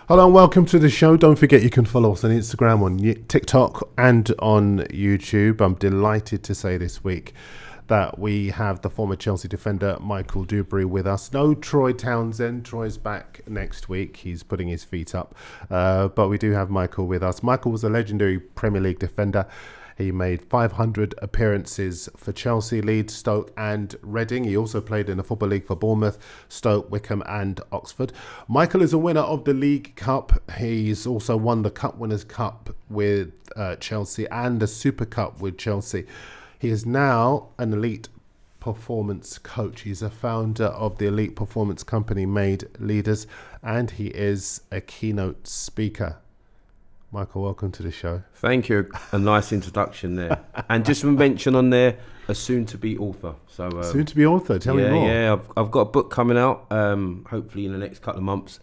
Hello and welcome to the show. Don't forget you can follow us on Instagram, on TikTok and on YouTube. I'm delighted to say this week that we have the former Chelsea defender Michael Duberry with us. No Troy Townsend. Troy's back next week. He's putting his feet up. But we do have Michael with us. Michael was a legendary Premier League defender. He made 500 appearances for Chelsea, Leeds, Stoke and Reading. He also played in the Football League for Bournemouth, Stoke, Wickham and Oxford. Michael is a winner of the League Cup. He's also won the Cup Winners' Cup with Chelsea and the Super Cup with Chelsea. He is now an elite performance coach. He's a founder of the elite performance company Made Leaders, and he is a keynote speaker. Michael, welcome to the show. Thank you. A nice introduction there. And just a mention on there, a soon-to-be author. So soon-to-be author, tell me more. Yeah, I've got a book coming out, hopefully in the next couple of months,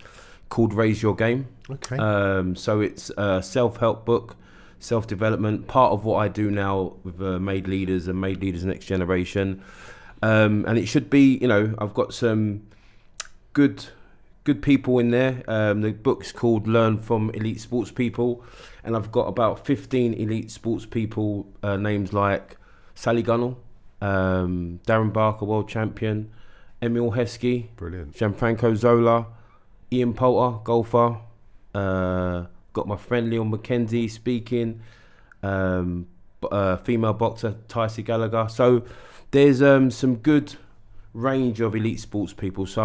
called Raise Your Game. Okay. So it's a self-help book, self-development, part of what I do now with Made Leaders and Made Leaders Next Generation. And it should be, I've got some good people in there. The book's called Learn from Elite Sports People, and I've got about 15 elite sports people, names like Sally Gunnell, Darren Barker, world champion, Emil Heskey, brilliant, Gianfranco Zola, Ian Poulter, golfer, got my friend Leon McKenzie speaking, female boxer Tycie Gallagher. So there's some good range of elite sports people. So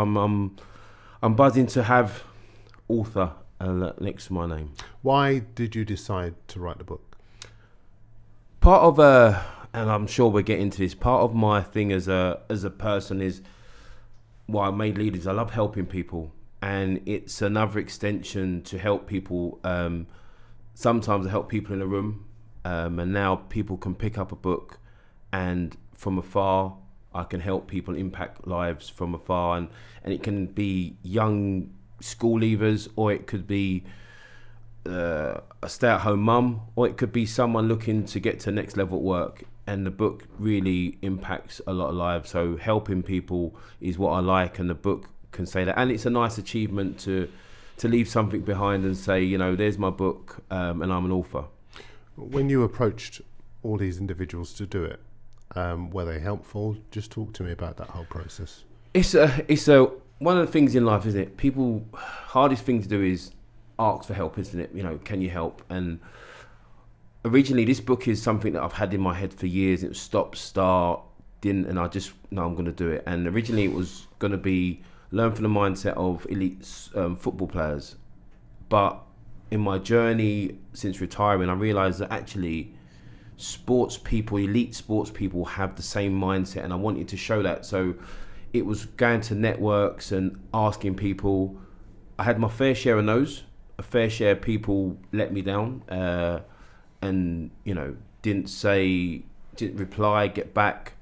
I'm buzzing to have author next to my name. Why did you decide to write the book? Part of and I'm sure we'll get into this, part of my thing as a person is why I Made Leaders. I love helping people, and it's another extension to help people. Sometimes I help people in a room, and now people can pick up a book, and from afar I can help people impact lives from afar, and it can be young school leavers, or it could be a stay-at-home mum, or it could be someone looking to get to next level at work. And the book really impacts a lot of lives. So helping people is what I like, and the book can say that. And it's a nice achievement to leave something behind and say, there's my book, and I'm an author. When you approached all these individuals to do it, were they helpful? Just talk to me about that whole process. It's a one of the things in life, isn't it? People, hardest thing to do is ask for help, isn't it? Can you help? And originally, this book is something that I've had in my head for years. It was stop, start, didn't, and I just I'm going to do it. And originally, it was going to be learn from the mindset of elite football players. But in my journey since retiring, I realised that actually sports people, elite sports people, have the same mindset, and I wanted to show that. So it was going to networks and asking people. I had my fair share of no's. A fair share of people let me down, and didn't reply, get back.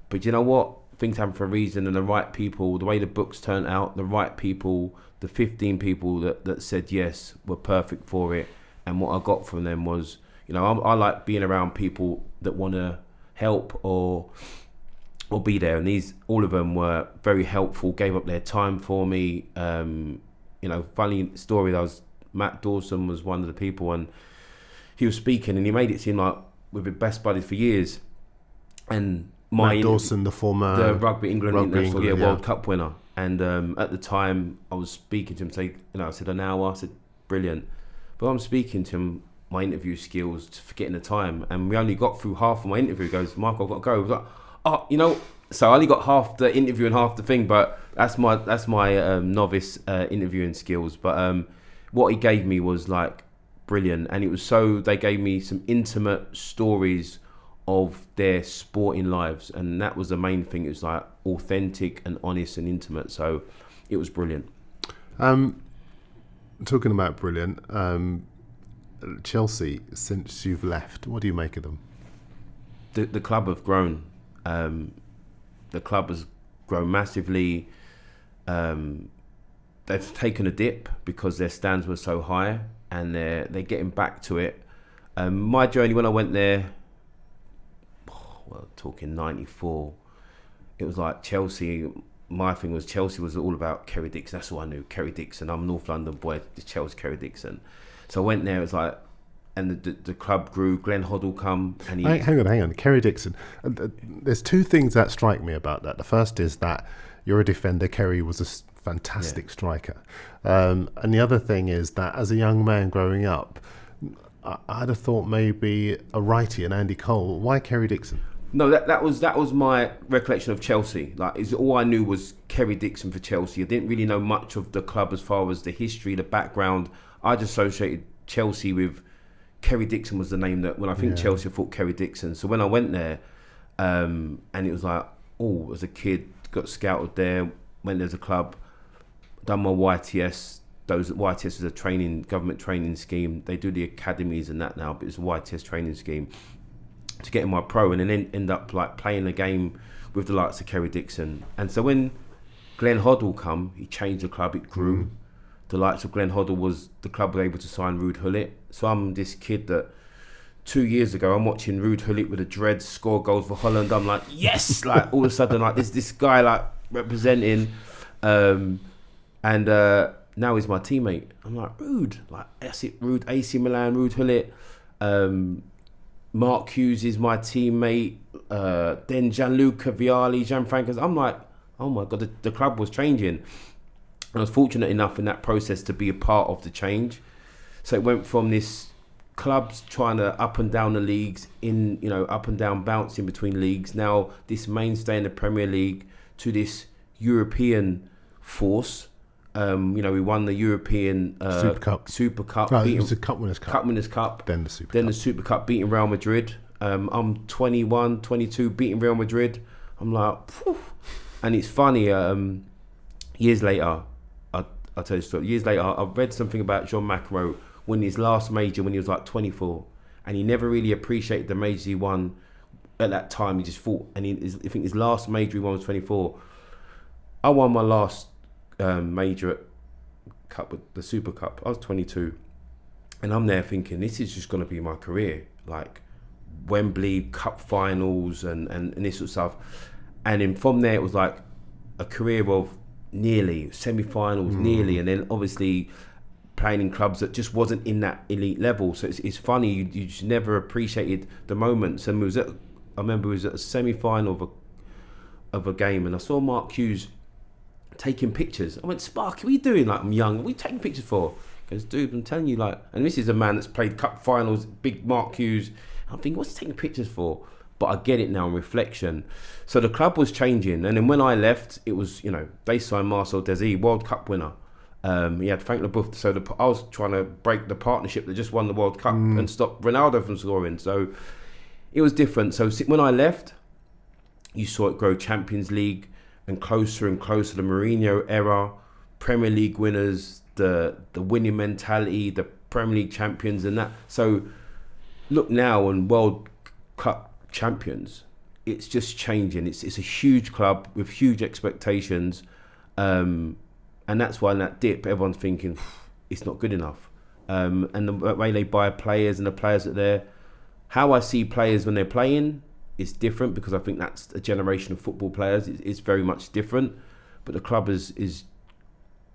But you know what? Things happen for a reason, and the right people, the way the books turned out, the right people, the 15 people that said yes were perfect for it. And what I got from them was, I like being around people that want to help or be there, and all of them were very helpful, gave up their time for me. Funny story, Matt Dawson was one of the people, and he was speaking, and he made it seem like we've been best buddies for years. And Matt Dawson, the former Rugby England international, World Cup winner. And at the time, I was speaking to him, I said an hour. I said, brilliant. But I'm speaking to him, my interview skills, forgetting the time, and we only got through half of my interview. He goes, Michael, I've got to go. I was like, so I only got half the interview and half the thing, but that's my novice interviewing skills. But what he gave me was like brilliant, and it was they gave me some intimate stories of their sporting lives, and that was the main thing. It was like authentic and honest and intimate, so it was brilliant. Talking about brilliant, Chelsea, since you've left, what do you make of them? The club have grown. The club has grown massively. They've taken a dip because their stands were so high, and they're getting back to it. My journey when I went there, talking 94, it was like Chelsea my thing was Chelsea was all about Kerry Dixon. That's all I knew. Kerry Dixon. I'm a North London boy. The Chelsea Kerry Dixon. So I went there. It was like, and the club grew. Glenn Hoddle come and he. Hang on. Kerry Dixon. There's two things that strike me about that. The first is that you're a defender. Kerry was a fantastic striker. And the other thing is that as a young man growing up, I'd have thought maybe a righty and Andy Cole. Why Kerry Dixon? No, that was my recollection of Chelsea. Like, all I knew was Kerry Dixon for Chelsea. I didn't really know much of the club as far as the history, the background. I just associated Chelsea with Kerry Dixon was the name that when I think Chelsea, I thought Kerry Dixon. So when I went there, and it was like, oh, as a kid, got scouted there, went there as a club, done my YTS. YTS is a government training scheme. They do the academies and that now, but it's a YTS training scheme to get in my pro, and then end up like playing a game with the likes of Kerry Dixon. And so when Glenn Hoddle come, he changed the club. It grew. The likes of Glenn Hoddle the club was able to sign Ruud Gullit. So I'm this kid that 2 years ago I'm watching Ruud Gullit with the dreads score goals for Holland. I'm like, yes! Like all of a sudden, like this guy like representing, and now he's my teammate. I'm like, Ruud, like that's it, Ruud, AC Milan, Ruud Gullit. Mark Hughes is my teammate. Then Gianluca Vialli, Gianfranco. I'm like, oh my God, the club was changing. I was fortunate enough in that process to be a part of the change. So it went from this clubs trying to up and down the leagues, up and down, bouncing between leagues. Now this mainstay in the Premier League to this European force. We won the European Super Cup. No, it was the Cup Winners' Cup. Cup Winners' Cup. Then the Super Cup. The Super Cup, beating Real Madrid. I'm 21, 22, beating Real Madrid. I'm like, phew. And it's funny, years later, I'll tell you a story. Years later, I read something about John McEnroe winning his last major when he was like 24. And he never really appreciated the majors he won at that time. He just thought, I think his last major he won was 24. I won my last major cup with the Super Cup. I was 22, and I'm there thinking this is just going to be my career, like Wembley Cup finals and this sort of stuff. And then from there it was like a career of nearly semi-finals, nearly, and then obviously playing in clubs that just wasn't in that elite level. So it's funny, you just never appreciated the moments. And I remember it was at a semi-final of a game, and I saw Mark Hughes taking pictures. I went, Sparky, what are you doing? Like, I'm young. What are you taking pictures for? He goes, dude, I'm telling you, like, and this is a man that's played cup finals, big Mark Hughes. I'm thinking, what's he taking pictures for? But I get it now in reflection. So the club was changing. And then when I left, it was, they signed Marcel Desailly, World Cup winner. He had Frank Leboeuf. So I was trying to break the partnership that just won the World Cup and stop Ronaldo from scoring. So it was different. So when I left, you saw it grow, Champions League, and closer, the Mourinho era, Premier League winners, the winning mentality, the Premier League champions and that. So look now, and World Cup champions, it's just changing. It's a huge club with huge expectations, and that's why in that dip everyone's thinking it's not good enough. And the way they buy players and the players that they're, how I see players when they're playing is different, because I think that's a generation of football players. It's very much different, but the club is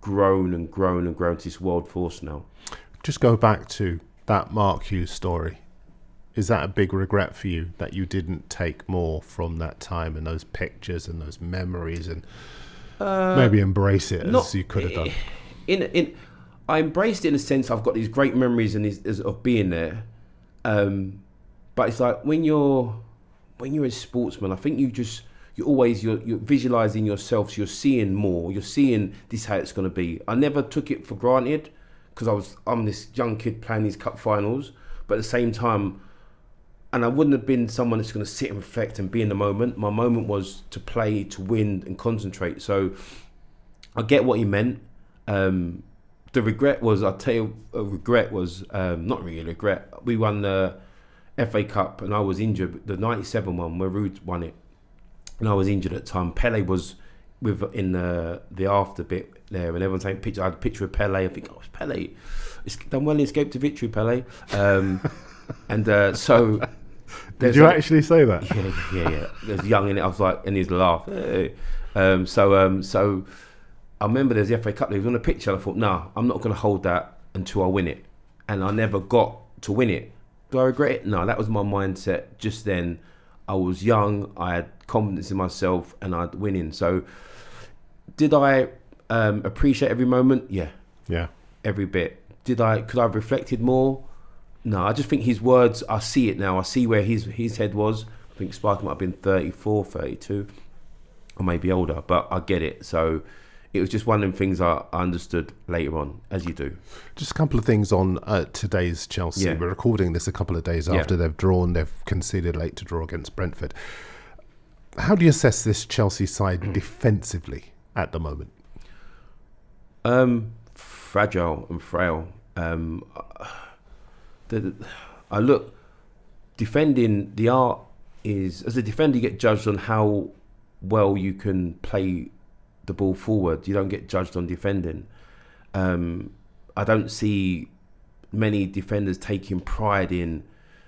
grown and grown and grown to this world force now. Just go back to that Mark Hughes story. Is that a big regret for you that you didn't take more from that time and those pictures and those memories and maybe embrace it as you could have done? I embraced it in a sense. I've got these great memories of being there, but it's like when you're a sportsman, I think you're visualizing yourself. So you're seeing more. You're seeing this how it's going to be. I never took it for granted because I'm this young kid playing these cup finals, but at the same time. And I wouldn't have been someone that's going to sit and reflect and be in the moment. My moment was to play, to win and concentrate. So I get what he meant. The regret was, not really a regret. We won the FA Cup and I was injured. The 97 one where Ruud won it. And I was injured at the time. Pele was in the after bit there, and everyone's taking pictures. I had a picture of Pele. I think, it's Pele. It's done well, escape to victory, Pele. So did you actually say that? Yeah. There's young in it. I was like, and he's laughed. Hey. So I remember there's the FA Cup. He was on a picture. I thought, no, I'm not going to hold that until I win it, and I never got to win it. Do I regret it? No, that was my mindset just then. I was young. I had confidence in myself, and I'd winning. So, did I appreciate every moment? Yeah, every bit. Could I have reflected more? No, I just think his words. I see it now. I see where his head was. I think Sparky might have been 34, 32, or maybe older, but I get it. So it was just one of them things I understood later on, as you do. Just a couple of things on today's Chelsea. Yeah. We're recording this a couple of days after they've drawn. They've conceded late to draw against Brentford. How do you assess this Chelsea side defensively at the moment? Fragile and frail. I look, defending, the art is, as a defender, you get judged on how well you can play the ball forward. You don't get judged on defending. I don't see many defenders taking pride in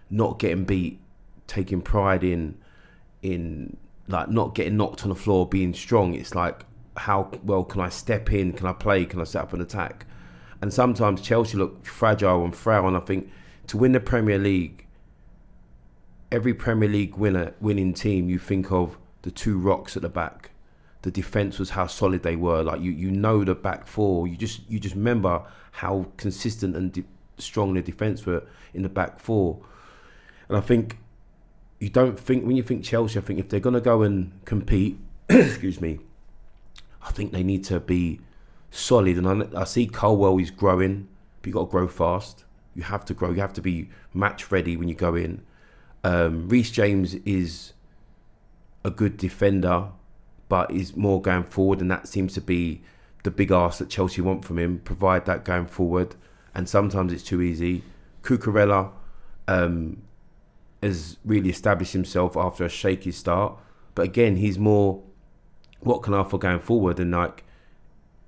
not getting beat, taking pride in like not getting knocked on the floor, being strong. It's like, how well can I step in? Can I play? Can I set up an attack? And sometimes Chelsea look fragile and frail, and I think to win the Premier League, every Premier League winning team, you think of the two rocks at the back. The defence was how solid they were. Like you know the back four. You just remember how consistent and strong the defence were in the back four. And I think you don't think, when you think Chelsea, I think if they're going to go and compete, excuse me, I think they need to be solid. And I see Colwell is growing, but you've got to grow fast. You have to grow. You have to be match ready when you go in. Reece James is a good defender, but is more going forward, and that seems to be the big ask that Chelsea want from him. Provide that going forward, and sometimes it's too easy. Cucurella has really established himself after a shaky start, but again, he's more, what can I offer going forward? And like,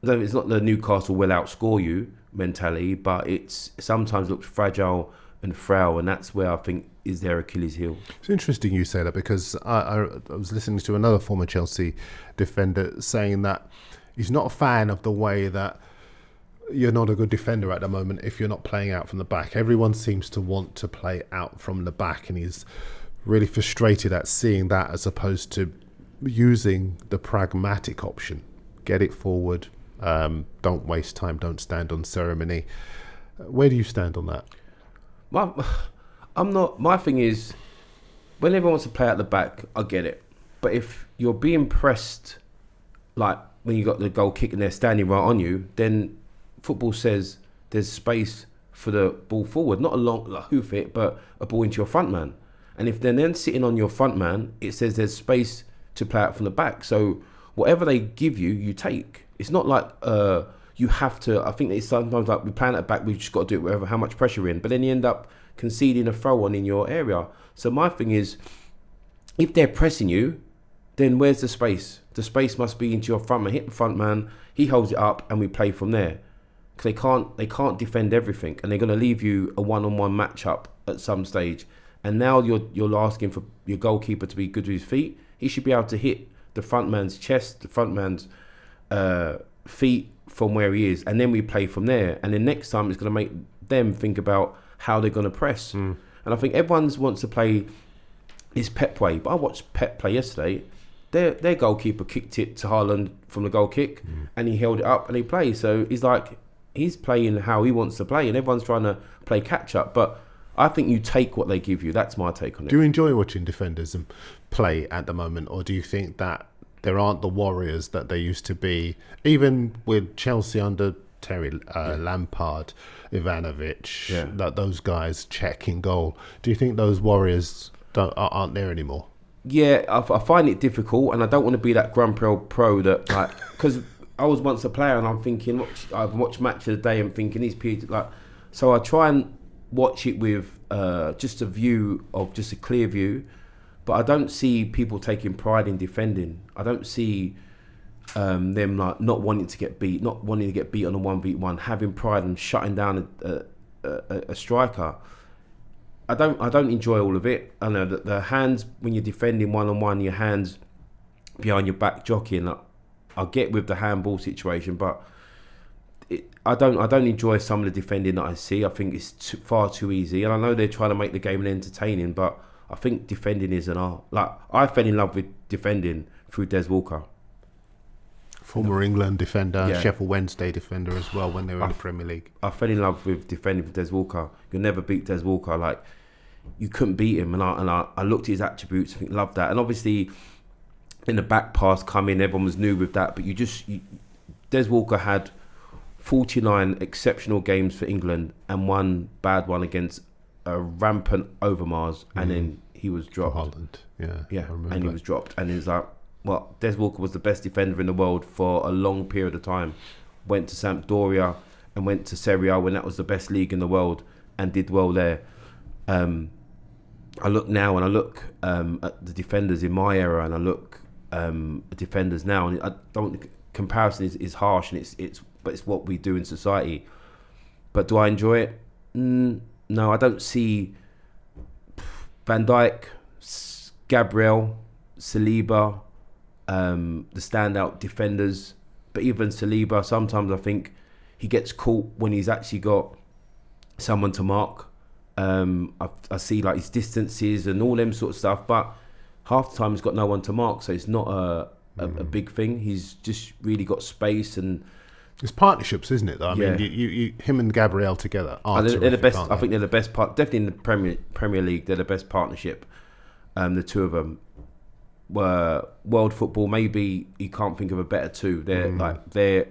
it's not the Newcastle will outscore you mentality, but it's sometimes looks fragile and frail, and that's where I think is their Achilles heel. It's interesting you say that, because I was listening to another former Chelsea defender saying that he's not a fan of the way that you're not a good defender at the moment if you're not playing out from the back. Everyone seems to want to play out from the back, and he's really frustrated at seeing that as opposed to using the pragmatic option. Get it forward, don't waste time, don't stand on ceremony. Where do you stand on that? My thing is, when everyone wants to play at the back, I get it. But if you're being pressed, like when you got the goal kick and they're standing right on you, then football says there's space for the ball forward, not a long hoof it, but a ball into your front man. And if they're then sitting on your front man, it says there's space to play out from the back. So whatever they give you, you take. It's not like you have to. I think it's sometimes like we're playing at the back, we've just got to do it wherever, how much pressure we're in. But then you end up conceding a throw on in your area. So my thing is, if they're pressing you, then where's the space? The space must be into your front man. Hit the front man, he holds it up, and we play from there. Because they can't defend everything, and they're going to leave you a one-on-one matchup at some stage. And now you're asking for your goalkeeper to be good with his feet. He should be able to hit the front man's chest, the front man's feet from where he is, and then we play from there. And then next time it's going to make them think about how they're going to press. And I think everyone wants to play this Pep way, but I watched Pep play yesterday. Their goalkeeper kicked it to Haaland from the goal kick, and he held it up and he played. So he's playing how he wants to play, and everyone's trying to play catch up. But I think you take what they give you. That's my take on it. Do you enjoy watching defenders play at the moment, or do you think that there aren't the warriors that they used to be, even with Chelsea under Terry, Lampard, Ivanovic, that those guys checking goal? Do you think those warriors aren't there anymore? Yeah, I find it difficult, and I don't want to be that grumpy old pro that, like, because I was once a player and I'm thinking, I've watched Match of the Day and thinking these people, like, so I try and watch it with just a clear view, but I don't see people taking pride in defending. I don't see them like not wanting to get beat on a 1v1, having pride and shutting down a striker. I don't enjoy all of it. I know that the hands, when you're defending one-on-one, your hands behind your back jockeying, I get with the handball situation, but I don't enjoy some of the defending that I see. I think it's far too easy, and I know they're trying to make the game entertaining, but I think defending is an art. Like, I fell in love with defending through Des Walker. Former England defender, Yeah. Sheffield Wednesday defender as well when they were in the Premier League. I fell in love with defending for Des Walker. You'll never beat Des Walker. Like, you couldn't beat him, and I looked at his attributes. I think loved that, and obviously in the back pass coming, everyone was new with that. But Des Walker had 49 exceptional games for England and one bad one against a rampant Overmars, and then he was dropped. Holland, Yeah, and he was dropped, and he was like, well, Des Walker was the best defender in the world for a long period of time. Went to Sampdoria and went to Serie A when that was the best league in the world and did well there. I look now and I look at the defenders in my era, and I look at defenders now, and I don't. Comparison is harsh, and but it's what we do in society. But do I enjoy it? No, I don't see Van Dijk, Gabriel, Saliba, the standout defenders. But even Saliba, sometimes I think he gets caught when he's actually got someone to mark. I see like his distances and all them sort of stuff, but half the time he's got no one to mark, so it's not a big thing. He's just really got space, and it's partnerships, isn't it? Though I Yeah. mean, you him and Gabriel together are they're the terrific, best. aren't I they? think they're the best part. Definitely in the Premier League, they're the best partnership. The two of them were world football. Maybe you can't think of a better two. They're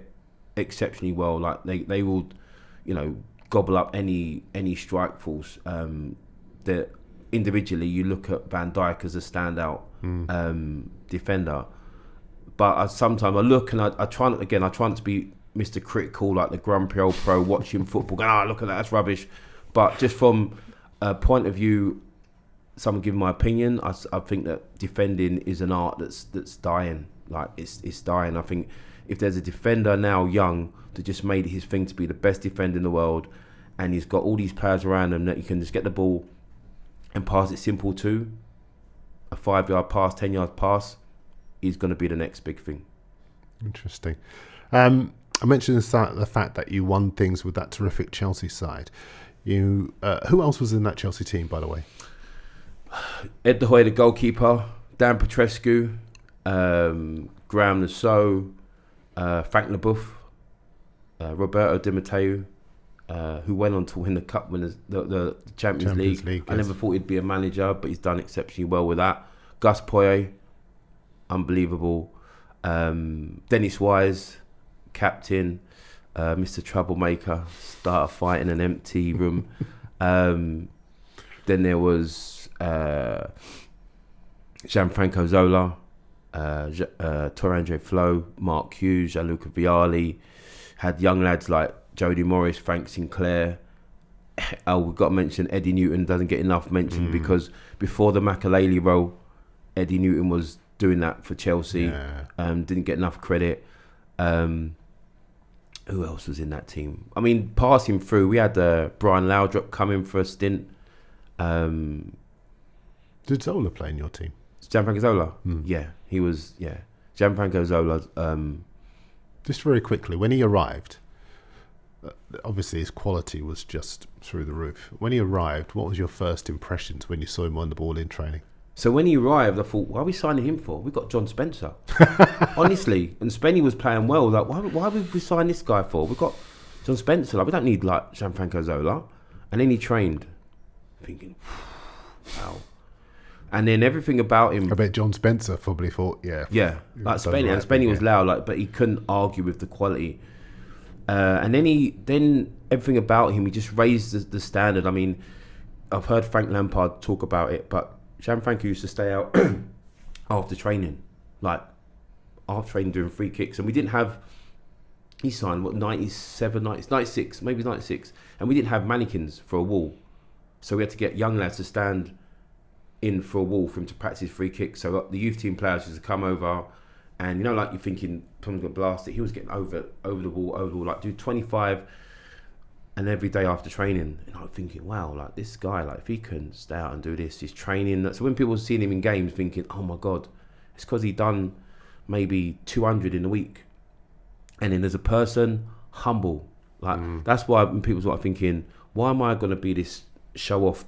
exceptionally well. Like they will, gobble up any strike force. That individually, you look at Van Dijk as a standout defender, but sometimes I look and I try not to be Mr. Critical, like the grumpy old pro watching football, going, look at that, that's rubbish. But just from a point of view, someone giving my opinion, I think that defending is an art that's dying. Like it's dying. I think if there's a defender now, young, that just made it his thing to be the best defender in the world, and he's got all these players around him that you can just get the ball and pass it simple to, a 5-yard pass, 10-yard pass, is going to be the next big thing. Interesting. I mentioned the fact that you won things with that terrific Chelsea side. Who else was in that Chelsea team, by the way? Ed De Hoy, the goalkeeper, Dan Petrescu, Graham Nassau, Frank Leboeuf, Roberto Di Matteo, who went on to win the cup winners, the Champions League. I never thought he'd be a manager, but he's done exceptionally well with that. Gus Poyet, unbelievable. Dennis Wise, captain. Mr. Troublemaker, start a fight in an empty room. Then there was Gianfranco Zola, Torrandre Flo, Mark Hughes, Gianluca Vialli. Had young lads like Jody Morris, Frank Sinclair. We've got to mention Eddie Newton, doesn't get enough mention because before the Makelele role, Eddie Newton was doing that for Chelsea. Yeah. Didn't get enough credit. Who else was in that team? I mean, passing through, we had Brian Laudrup come in for a stint. Did Zola play in your team? Gianfranco Zola? Yeah, he was, yeah. Gianfranco Zola. Just very quickly, when he arrived, obviously his quality was just through the roof. When he arrived, what was your first impressions when you saw him on the ball in training? So when he arrived, I thought, why are we signing him for? We've got John Spencer. Honestly. And Spenny was playing well. Like, why would we sign this guy for? We've got John Spencer. Like, we don't need, like, Gianfranco Zola. And then he trained. Thinking, wow. And then everything about him... I bet John Spencer probably thought, yeah. Yeah, like Spenny. Right, And Spenny was yeah. loud, like, but he couldn't argue with the quality. And then everything about him, he just raised the standard. I mean, I've heard Frank Lampard talk about it, but Gianfranco used to stay out after training, like after training doing free kicks, and we didn't have. He signed 96, maybe 96, and we didn't have mannequins for a wall, so we had to get young lads to stand in for a wall for him to practice free kicks. So the youth team players used to come over, and like you're thinking someone's gonna blast it. He was getting over the wall, like do 25. And every day after training, and I'm thinking, wow, like this guy, like if he can stay out and do this, he's training. So when people were seeing him in games, thinking, oh my God, it's because he done maybe 200 in a week. And then as a person, humble. Like that's why when people start thinking, why am I going to be this show-off,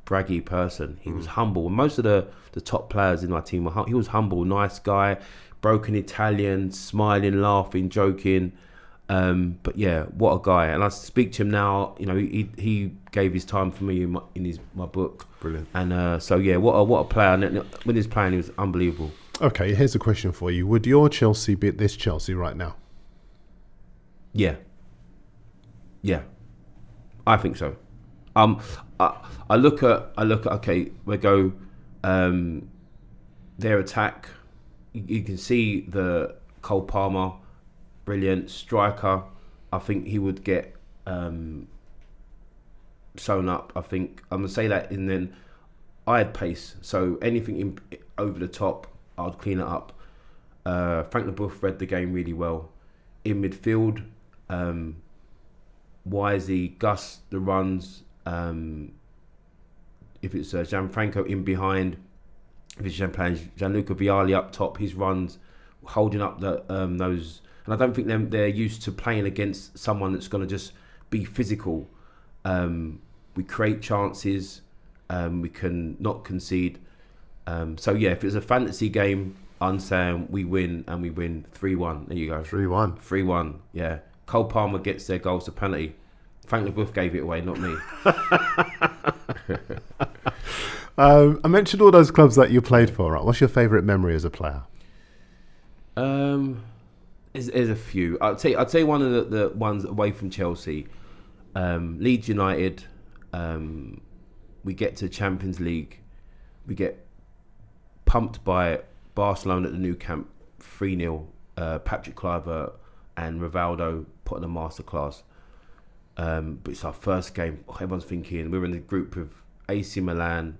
braggy person? He was humble. And most of the top players in my team he was humble, nice guy, broken Italian, smiling, laughing, joking. But yeah, what a guy. And I speak to him now. You know, he gave his time for me in my book. Brilliant. And so yeah, what a player. And when he was playing, he was unbelievable. Okay, here's a question for you. Would your Chelsea beat this Chelsea right now? Yeah, I think so. I look at okay, we go their attack. You can see the Cole Palmer, brilliant striker. I think he would get sewn up. I think I'm gonna say that, and then I had pace, so anything over the top, I'd clean it up. Frank Leboeuf read the game really well. In midfield, Wisey, Gus, the runs. If it's Gianfranco in behind, if it's Gianluca Vialli up top, his runs, holding up those. And I don't think they're used to playing against someone that's going to just be physical. We create chances. We can not concede. So yeah, if it's a fantasy game, I'm saying we win, and we win 3-1. There you go. 3-1. 3-1. Yeah. Cole Palmer gets their goals to penalty. Frank Leboeuf gave it away, not me. I mentioned all those clubs that you played for. Right? What's your favourite memory as a player? There's a few. I'll tell you one of the ones away from Chelsea. Leeds United. We get to Champions League. We get pumped by Barcelona at the Nou Camp, 3-0. Patrick Kluivert and Rivaldo put on a masterclass. But it's our first game. Everyone's thinking we're in the group of AC Milan,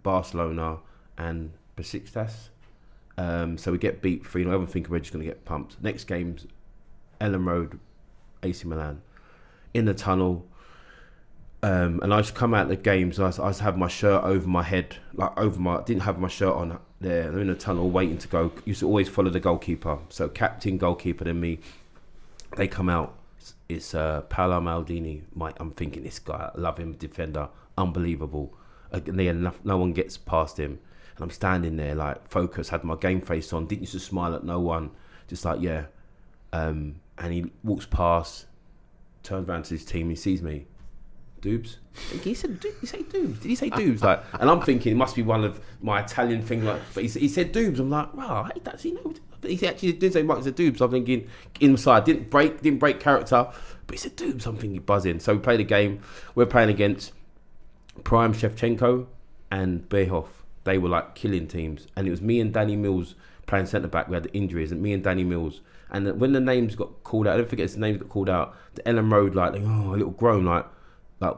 Barcelona, and Besiktas. So we get beat 3-0. Everyone thinking we're just going to get pumped. Next game's Ellen Road, AC Milan. In the tunnel. And I used to come out of the games. I used to have my shirt over my head, didn't have my shirt on there. I'm in the tunnel waiting to go. Used to always follow the goalkeeper. So captain, goalkeeper, then me. They come out. It's Paolo Maldini. I'm thinking, this guy, I love him, defender, unbelievable. And no one gets past him. And I'm standing there like focused, had my game face on, didn't used to smile at no one. Just like, yeah. And he walks past, turns around to his team, he sees me. Dubes? He said, did he say Dubes? Did he say Dubes? Like, and I'm thinking it must be one of my Italian things. Like, but he said Dubes. I'm like, wow, does he know? He actually didn't say much. He said Dubes. I'm thinking inside, didn't break character, but he said Dubes. I'm thinking buzzing. So we played a game. We're playing against Prime Shevchenko and Bierhoff. They were like killing teams, and it was me and Danny Mills playing centre back. We had the injuries, and me and Danny Mills. And when the names got called out, I don't forget the names got called out. The Ellen Road, like a little groan, like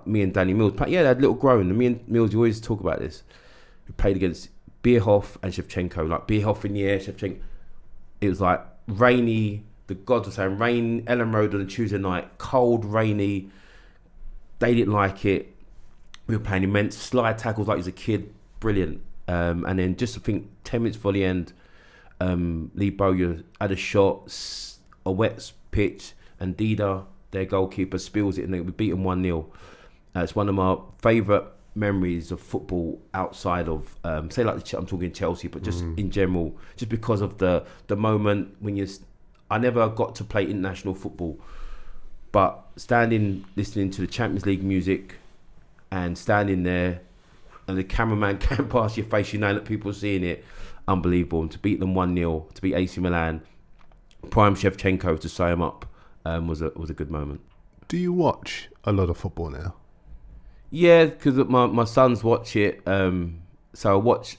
me and Danny Mills. Yeah, they had a little groan. And me and Mills, you always talk about this. We played against Bierhoff and Shevchenko. Like Bierhoff in the air, Shevchenko. It was like rainy. The gods were saying rain. Ellen Road on a Tuesday night, cold, rainy. They didn't like it. We were playing immense slide tackles like he was a kid. Brilliant. And then just I think 10 minutes before the end, Lee Bowyer had a shot, a wet pitch, and Dida, their goalkeeper, spills it, and they were beaten 1-0. It's one of my favourite memories of football outside of, say like I'm talking Chelsea, but just in general, just because of the moment when I never got to play international football, but standing, listening to the Champions League music and standing there, and the cameraman can't pass your face, you know that people are seeing it. Unbelievable. And to beat them 1-0, to beat AC Milan, Prime Shevchenko to sew him up, was a good moment. Do you watch a lot of football now? Yeah, because my sons watch it. So I watch.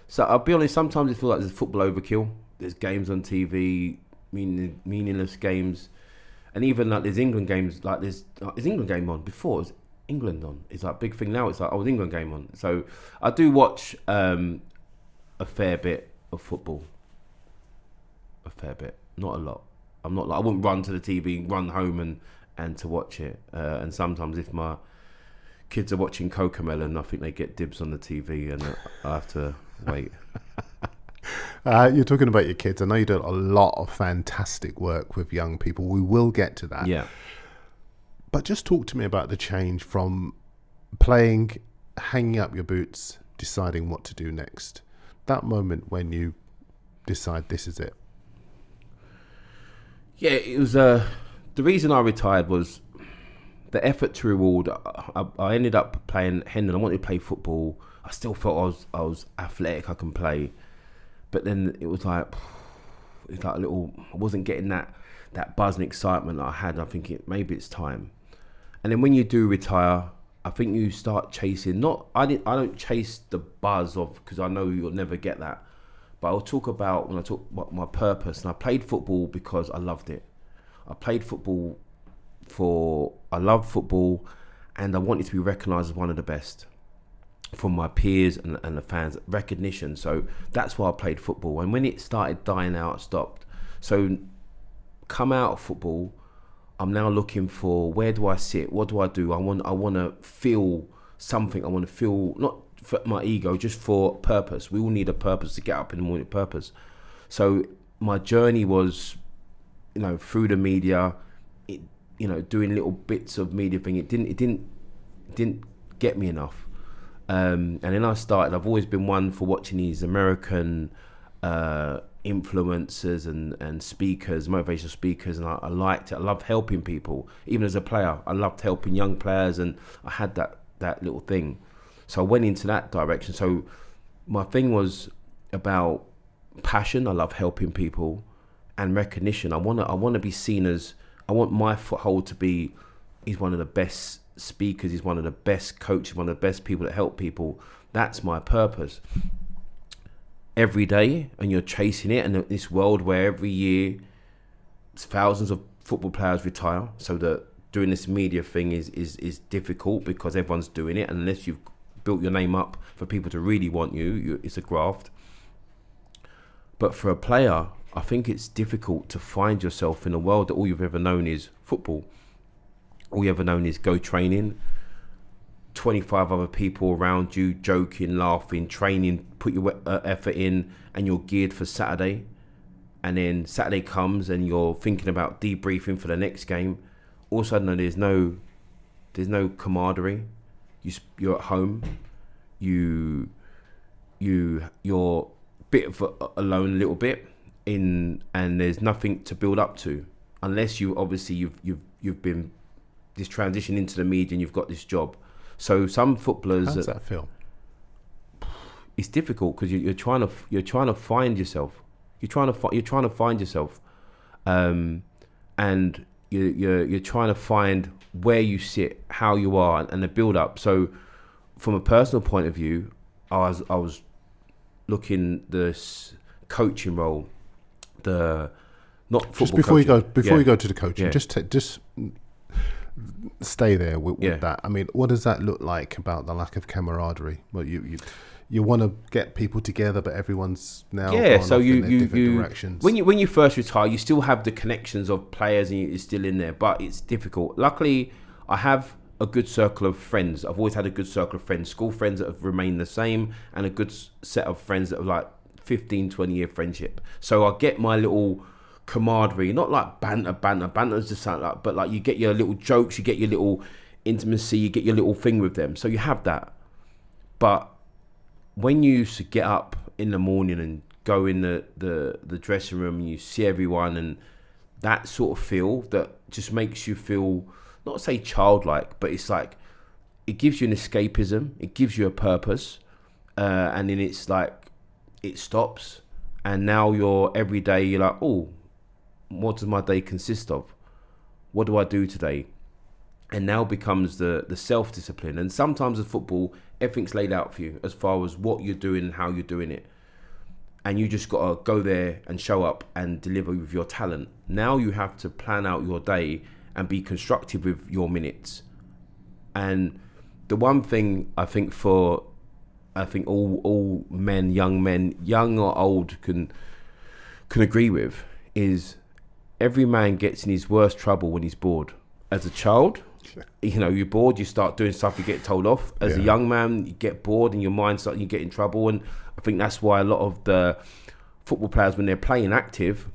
So I'll be honest, sometimes I feel like there's football overkill. There's games on TV, meaningless games. And even like there's England games, like is England game on? Before, is England on? It's like a big thing now. It's like, England game on. So I do watch a fair bit of football. A fair bit. Not a lot. I'm not like, I wouldn't run to the TV, run home and to watch it. And sometimes if my kids are watching Cocomelon, I think they get dibs on the TV and I have to wait. You're talking about your kids. I know you do a lot of fantastic work with young people. We will get to that. Yeah. But just talk to me about the change from playing, hanging up your boots, deciding what to do next. That moment when you decide this is it. Yeah, it was the reason I retired was the effort to reward. I ended up playing Hendon. I wanted to play football. I still felt I was athletic. I can play, but then it was like a little. I wasn't getting that buzz and excitement that I had. I think maybe it's time. And then when you do retire, I think you start chasing. I don't chase the buzz of, because I know you'll never get that. But I'll talk about when I talk about my purpose. And I played football because I loved it. I played football I love football, and I wanted to be recognised as one of the best from my peers and the fans. Recognition. So that's why I played football. And when it started dying out, I stopped. So come out of football, I'm now looking for, where do I sit? What do I do? I want to feel something. I want to feel, not for my ego, just for purpose. We all need a purpose to get up in the morning. Purpose. So my journey was, through the media, doing little bits of media thing. It didn't get me enough. And then I've always been one for watching these American influencers and speakers, motivational speakers, and I liked it. I loved helping people. Even as a player, I loved helping young players, and I had that little thing. So I went into that direction. So my thing was about passion. I love helping people, and recognition. I want to be seen as, I want my foothold to be, he's one of the best speakers, he's one of the best coaches, one of the best people that help people. That's my purpose. Every day, and you're chasing it, and this world where every year thousands of football players retire, so that doing this media thing is difficult because everyone's doing it, and unless you've built your name up for people to really want you, it's a graft. But for a player, I think it's difficult to find yourself in a world that all you've ever known is football. All you ever known is go training, 25 other people around you, joking, laughing, training, put your effort in, and you're geared for Saturday. And then Saturday comes and you're thinking about debriefing for the next game. All of a sudden, there's no camaraderie. You're at home. You're bit of alone a little bit in, and there's nothing to build up to, unless you've been this transition into the media and you've got this job. So some footballers, how does that feel? It's difficult because you're trying to find yourself. You're trying to find yourself, and you're trying to find where you sit, how you are, and the build up. So from a personal point of view, I was looking this coaching role, not football. Just before coaching. you go to the coaching, just stay there with that. I mean, what does that look like about the lack of camaraderie? Well, you want to get people together, but everyone's now gone so off in their you different directions. When you first retire, you still have the connections of players and you're still in there, but it's difficult. Luckily, I have a good circle of friends. I've always had a good circle of friends, school friends that have remained the same, and a good set of friends that are like 15, 20 year friendship. So I get my little camaraderie, not like banter is just like, but like you get your little jokes, you get your little intimacy, you get your little thing with them. So you have that. But when you used to get up in the morning and go in the dressing room and you see everyone, and that sort of feel that just makes you feel, not say childlike, but it's like, it gives you an escapism, it gives you a purpose, and then it's like, it stops, and now every day you're like, oh, what does my day consist of? What do I do today? And now becomes the self-discipline. And sometimes with football, everything's laid out for you as far as what you're doing and how you're doing it. And you just got to go there and show up and deliver with your talent. Now you have to plan out your day and be constructive with your minutes. And the one thing I think all men, young or old, can agree with is every man gets in his worst trouble when he's bored. As a child, you're bored, you start doing stuff, you get told off. As a young man, you get bored and your mind starts, you get in trouble. And I think that's why a lot of the football players, when they're playing active,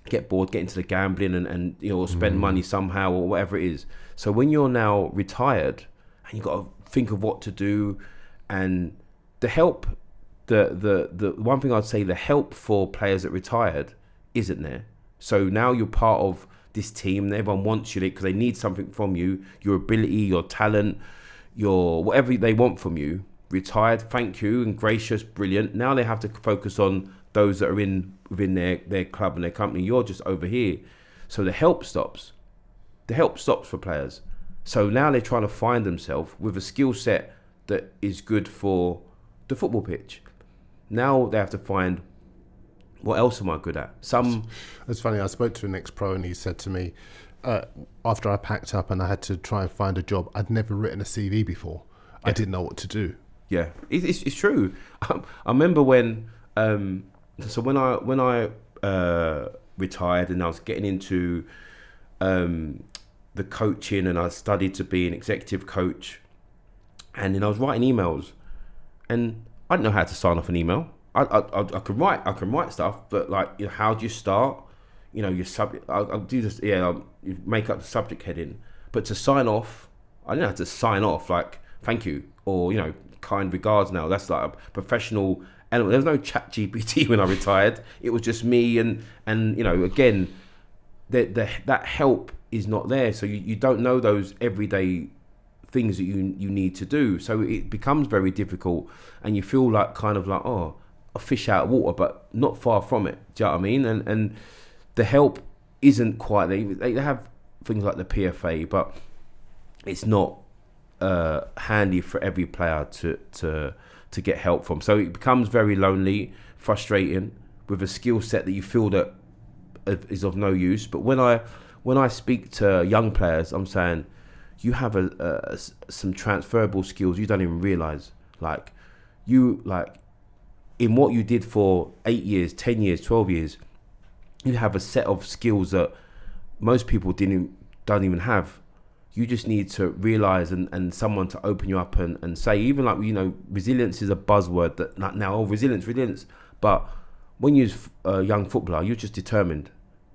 get bored, get into the gambling and spend money somehow or whatever it is. So when you're now retired and you've got to think of what to do, and the help, the one thing I'd say, the help for players that retired isn't there. So now you're part of this team and everyone wants you because they need something from you, your ability, your talent, your whatever they want from you. Retired, thank you, and gracious, brilliant. Now they have to focus on those that are within their club and their company. You're just over here. So the help stops. The help stops for players. So now they're trying to find themselves with a skill set that is good for the football pitch. Now they have to find, what else am I good at? It's funny, I spoke to an ex-pro and he said to me, after I packed up and I had to try and find a job, I'd never written a CV before. I didn't know what to do. Yeah, it's true. I remember when I retired and I was getting into the coaching, and I studied to be an executive coach, and then I was writing emails, and I didn't know how to sign off an email. I can write stuff, but like, how do you start? Your subject. I'll do this. You make up the subject heading, but to sign off, I didn't know how to sign off like thank you or kind regards. Now that's like a professional element. There was no chat GPT when I retired. It was just me and again, that help is not there. So you don't know those everyday things that you need to do. So it becomes very difficult, and you feel like kind of like, oh, a fish out of water, but not far from it. Do you know what I mean? And the help isn't quite. They have things like the PFA, but it's not handy for every player to get help from. So it becomes very lonely, frustrating, with a skill set that you feel that is of no use. But when I speak to young players, I'm saying you have some transferable skills you don't even realize. Like in what you did for 8 years, 10 years, 12 years, you have a set of skills that most people don't even have. You just need to realize and someone to open you up and say, even like, resilience is a buzzword that now, resilience. But when you're a young footballer, you're just determined.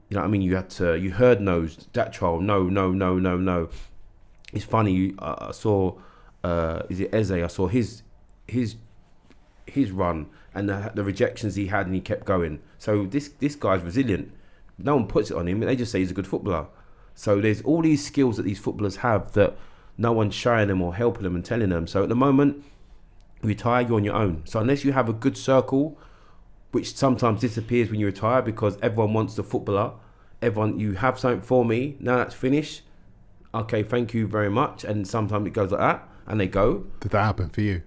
You know what I mean? You heard no's, that trial, no. It's funny, I saw, is it Eze? I saw his run and the rejections he had, and he kept going. So this guy's resilient. No one puts it on him. They just say he's a good footballer. So there's all these skills that these footballers have that no one's showing them or helping them and telling them. So at the moment, you retire, you're on your own. So unless you have a good circle, which sometimes disappears when you retire because everyone wants the footballer, you have something for me, now that's finished. Okay, thank you very much. And sometimes it goes like that, and they go. Did that happen for you?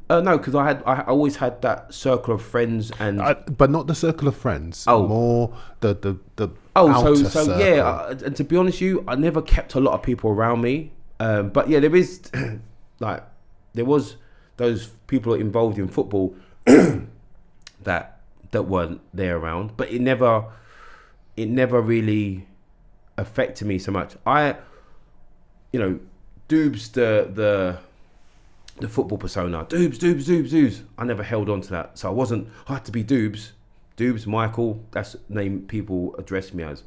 No, because I always had that circle of friends, and but not the circle of friends. Oh, more the outer circle. Yeah. And to be honest with you, I never kept a lot of people around me. But yeah, there is there was those people involved in football that weren't there around, but it never really affected me so much. Doob's the football persona. Doobs. I never held on to that. So I had to be Doobs. Doobs, Michael, that's the name people address me as.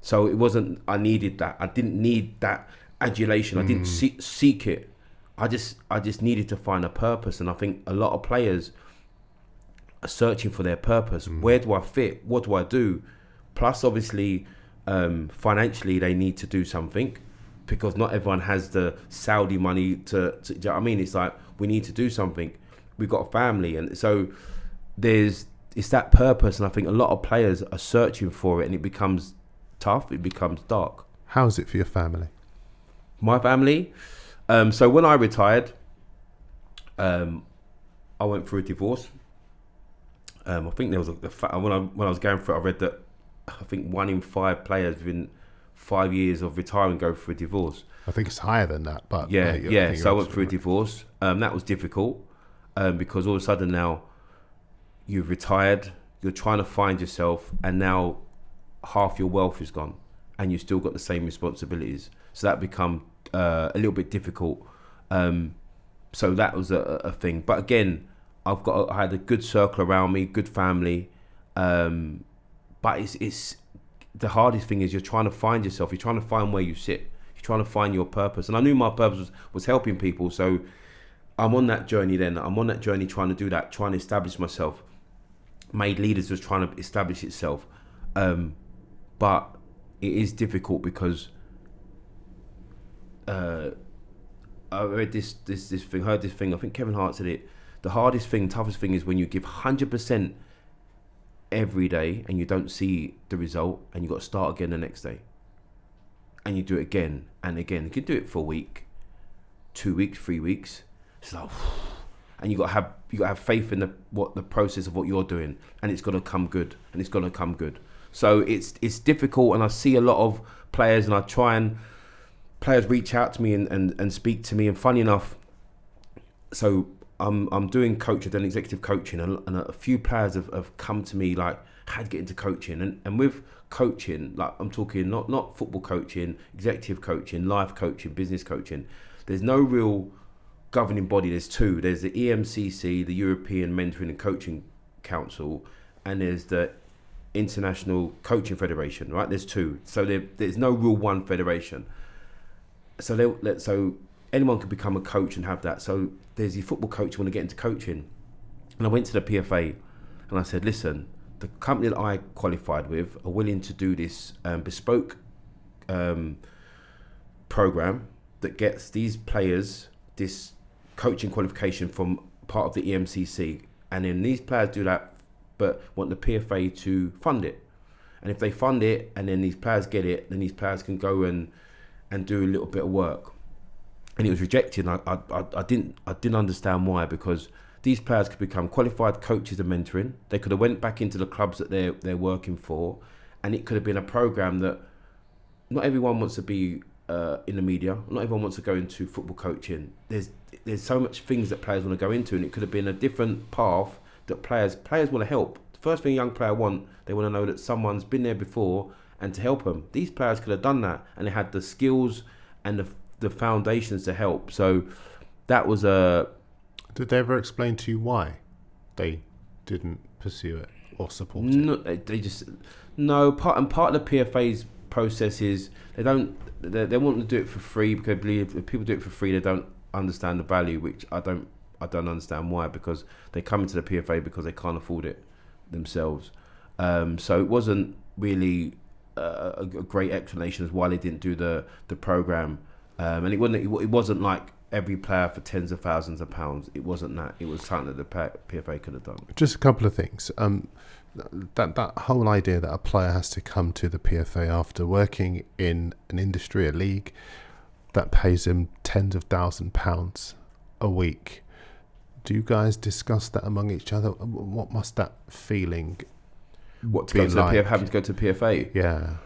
So it wasn't, I needed that. I didn't need that adulation. I didn't seek it. I just needed to find a purpose. And I think a lot of players are searching for their purpose. Where do I fit? What do I do? Plus, obviously, financially, they need to do something, because not everyone has the Saudi money to do you know what I mean? It's like, we need to do something. We've got a family. And so it's that purpose. And I think a lot of players are searching for it, and it becomes tough. It becomes dark. How is it for your family? My family? So when I retired, I went through a divorce. I think there was when I was going through it, I read that I think 1 in 5 players within 5 years of retiring go through a divorce. I think it's higher than that, but yeah. So I went through a divorce. That was difficult because all of a sudden now you've retired, you're trying to find yourself, and now half your wealth is gone, and you've still got the same responsibilities. So that become a little bit difficult. So that was a thing. But again, I had a good circle around me, good family. But it's the hardest thing is you're trying to find yourself. You're trying to find where you sit. You're trying to find your purpose. And I knew my purpose was helping people. So I'm on that journey then. I'm on that journey trying to do that, trying to establish myself. Made Leaders was trying to establish itself. But it is difficult because I read this thing, heard this thing. I think Kevin Hart said it. The hardest thing, toughest thing is when you give 100% every day and you don't see the result, and you got to start again the next day. And you do it again and again. You can do it for a week, 2 weeks, 3 weeks. It's like, and you got to have faith in the process of what you're doing, and it's going to come good, and it's going to come good. So it's difficult, and I see a lot of players, and I try and players reach out to me and speak to me. And funny enough, so I'm doing coaching, then executive coaching, and a few players have come to me like, how to get into coaching, and with coaching, like I'm talking not football coaching, executive coaching, life coaching, business coaching. There's no real governing body. There's two. There's the EMCC, the European Mentoring and Coaching Council, and there's the International Coaching Federation. Right? There's two. So there's no real one federation. So anyone could become a coach and have that. So there's your football coach who want to get into coaching, and I went to the PFA and I said, listen, the company that I qualified with are willing to do this bespoke program that gets these players this coaching qualification from part of the EMCC, and then these players do that, but want the PFA to fund it. And if they fund it, and then these players get it, then these players can go and do a little bit of work. And it was rejected. And I didn't understand why, because these players could become qualified coaches of mentoring. They could have went back into the clubs that they're working for, and it could have been a program that not everyone wants to be in the media. Not everyone wants to go into football coaching. There's so much things that players want to go into, and it could have been a different path that players want to help. The first thing a young player they want to know that someone's been there before and to help them. These players could have done that, and they had the skills and the foundations to help. So that was a... Did they ever explain to you why they didn't pursue it or support it? No, they just... No, part of the PFA's process is they want to do it for free, because I believe if people do it for free, they don't understand the value, which I don't understand why, because they come into the PFA because they can't afford it themselves. So it wasn't really a great explanation as why they didn't do the program. And it wasn't like every player for tens of thousands of pounds. It wasn't that. It was something that the PFA could have done. Just a couple of things. That whole idea that a player has to come to the PFA after working in an industry, a league that pays him tens of thousands of pounds a week. Do you guys discuss that among each other? What must that feeling What, be to go to like? having to go to the PFA? Yeah.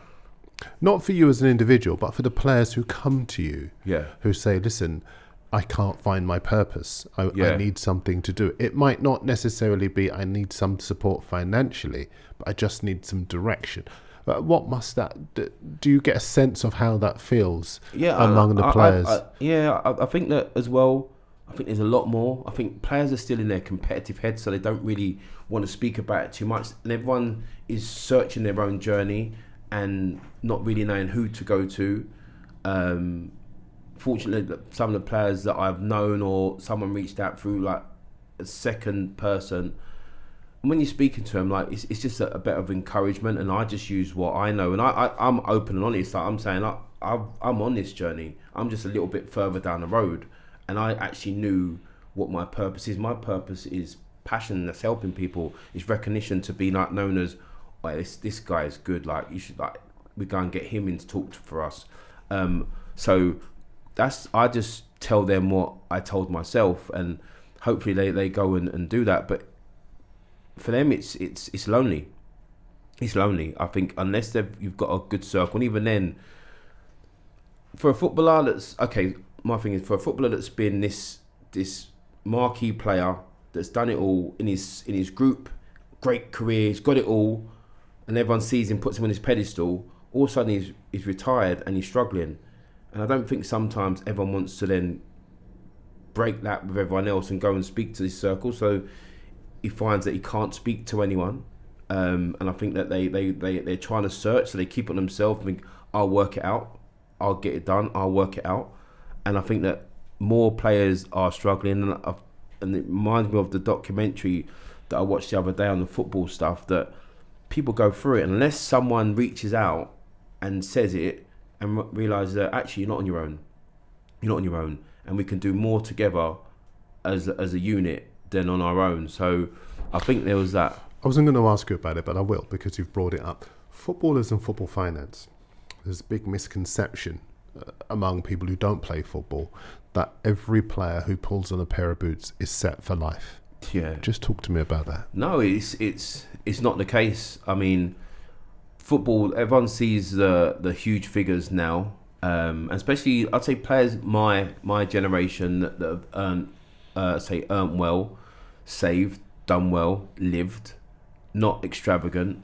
Not for you as an individual, but for the players who come to you, Yeah. who say, listen, I can't find my purpose. I need something to do. It might not necessarily be I need some support financially, but I just need some direction. What must that... Do you get a sense of how that feels among the players? I think that as well. I think there's a lot more. I think players are still in their competitive head, so they don't really want to speak about it too much. And everyone is searching their own journey and not really knowing who to go to. Fortunately, some of the players that I've known, or someone reached out through like a second person, and when you're speaking to them, like it's just a bit of encouragement. And I just use what I know, and I'm open and honest. Like I'm saying, I'm on this journey. I'm just a little bit further down the road, and I actually knew what my purpose is. My purpose is passion that's helping people. It's recognition, to be like known as, like this guy is good. Like you should, like we go and get him in to talk for us. So I just tell them what I told myself, and hopefully they go and do that. But for them, it's lonely. It's lonely. I think unless you've got a good circle, and even then, for a footballer that's okay. My thing is, for a footballer that's been this marquee player that's done it all in his group, great career, he's got it all, and everyone sees him, puts him on his pedestal. All of a sudden, he's retired and he's struggling. And I don't think sometimes everyone wants to then break that with everyone else and go and speak to this circle. So he finds that he can't speak to anyone, And I think that they're trying to search, so they keep on themselves and think, I'll work it out, I'll get it done, I'll work it out. And I think that more players are struggling, and it reminds me of the documentary that I watched the other day on the football stuff, that people go through it, and unless someone reaches out and says it and realises that actually you're not on your own, and we can do more together as a unit than on our own. So I think there was that. I wasn't going to ask you about it, but I will, because you've brought it up. Footballers and football finance. There's a big misconception among people who don't play football that every player who pulls on a pair of boots is set for life. Yeah. Just talk to me about that. No, it's not the case. I mean, football, everyone sees the huge figures now, especially I'd say players my generation that have earned well, saved, done well, lived, not extravagant.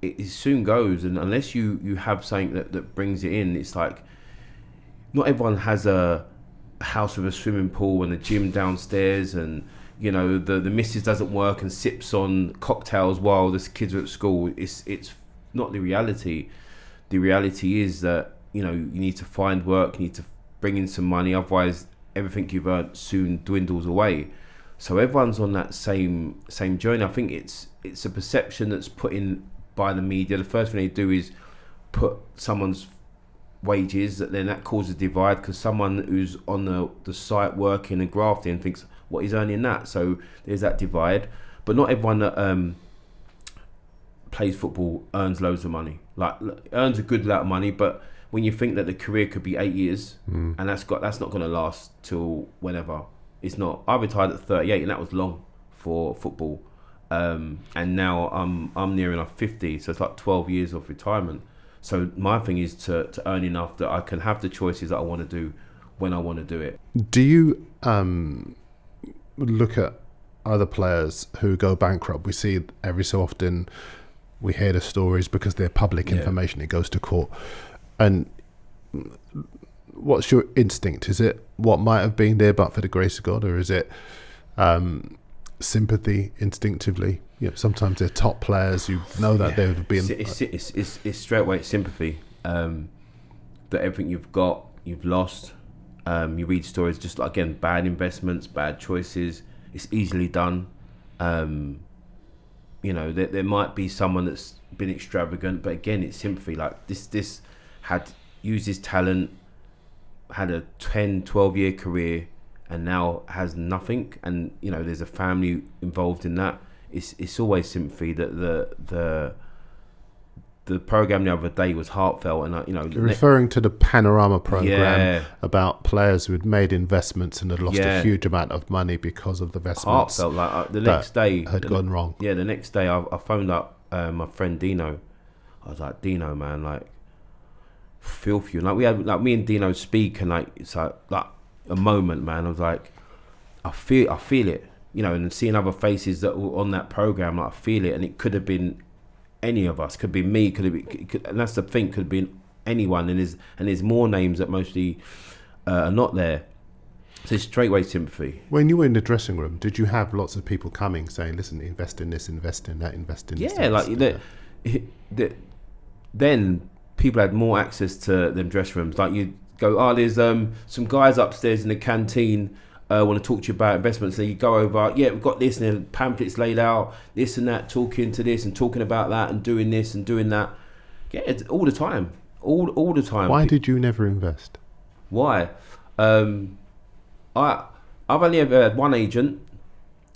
It soon goes, and unless you have something that brings it in, it's like not everyone has a house with a swimming pool and a gym downstairs, and you know the missus doesn't work and sips on cocktails while the kids are at school. It's not the reality. The reality is that you need to find work, you need to bring in some money, otherwise everything you've earned soon dwindles away. So everyone's on that same journey. I think it's a perception that's put in by the media. The first thing they do is put someone's wages, then that causes a divide, because someone who's on the site working and grafting thinks, what, he's earning that? So there's that divide. But not everyone that plays football earns loads of money. Like, earns a good lot of money, but when you think that the career could be 8 years, and that's not going to last till whenever. It's not. I retired at 38, and that was long for football. And now I'm near enough 50, so it's like 12 years of retirement. So my thing is to earn enough that I can have the choices that I want to do when I want to do it. Do you look at other players who go bankrupt? We see every so often, we hear the stories because they're public information. It goes to court. And what's your instinct? Is it what might have been there but for the grace of God, or is it sympathy instinctively? Sometimes they're top players, you know that they would be it's straight away sympathy, that everything you've got you've lost. You read stories, just like, again, bad investments, bad choices. It's easily done. There might be someone that's been extravagant, but again, it's sympathy. Like this had used his talent, had a 10-12 year career, and now has nothing, and there's a family involved in that. It's always sympathy. That the program the other day was heartfelt, and You're referring to the Panorama program about players who had made investments and had lost a huge amount of money because of the investments. Heartfelt. Like the next day had gone wrong. Yeah, the next day I phoned up my friend Dino. I was like, Dino, man, like, feel for you. Like, we had, like, me and Dino speak, and like it's like a moment, man. I was like, I feel it, and seeing other faces that were on that program, like, I feel it, and it could have been any of us, could be me, and that's the thing, could have been anyone, and there's more names that mostly are not there. So it's straightway sympathy. When you were in the dressing room, did you have lots of people coming saying, listen, invest in this, invest in that, invest in this? Yeah, like then people had more access to them dressing rooms. Like, you go, there's some guys upstairs in the canteen want to talk to you about investments. So you go over, we've got this, and then pamphlets laid out, this and that, talking to this and talking about that, and doing this and doing that. Yeah, it's all the time, all the time. Why did you never invest? Why? I've only ever had one agent,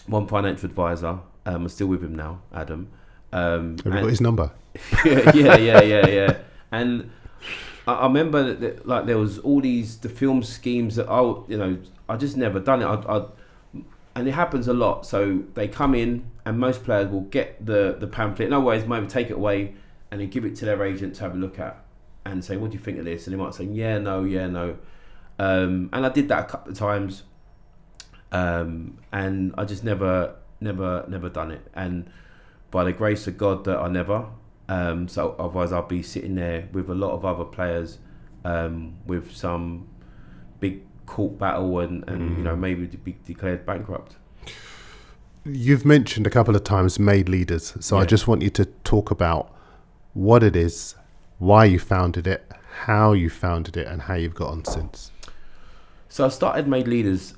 one financial advisor. I'm still with him now, Adam. Have you got his number? yeah. And I remember that, like, there was all the film schemes that I just never done it. And it happens a lot. So they come in, and most players will get the pamphlet. In other ways, might take it away and then give it to their agent to have a look at and say, what do you think of this? And they might say, yeah, no. And I did that a couple of times, and I just never done it. And by the grace of God that I never. So otherwise I'll be sitting there with a lot of other players, with some big court battle, and maybe be declared bankrupt. You've mentioned a couple of times made leaders, so I Yeah. just want you to talk about what it is, why you founded it, how you founded it, and how you've got on since. So I started Made Leaders.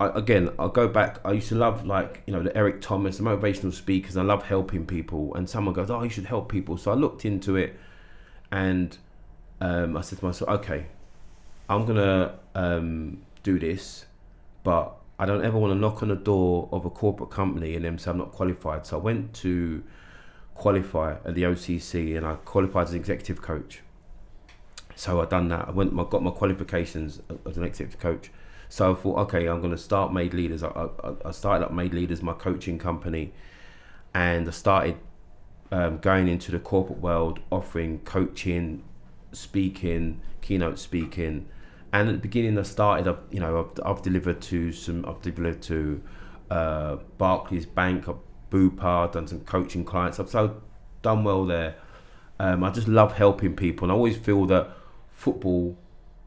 I'll go back. I used to love, like, the Eric Thomas, the motivational speakers. I love helping people. And someone goes, "Oh, you should help people." So I looked into it, and I said to myself, "Okay, I'm gonna do this, but I don't ever want to knock on the door of a corporate company and then say I'm not qualified." So I went to qualify at the OCC, and I qualified as an executive coach. So I done that. I got my qualifications as an executive coach. So I thought, okay, I'm going to start Made Leaders. I started up Made Leaders, my coaching company, and I started going into the corporate world, offering coaching, speaking, keynote speaking. And at the beginning, I started. I've delivered to Barclays Bank, Bupa, done some coaching clients. I've so done well there. I just love helping people, and I always feel that football,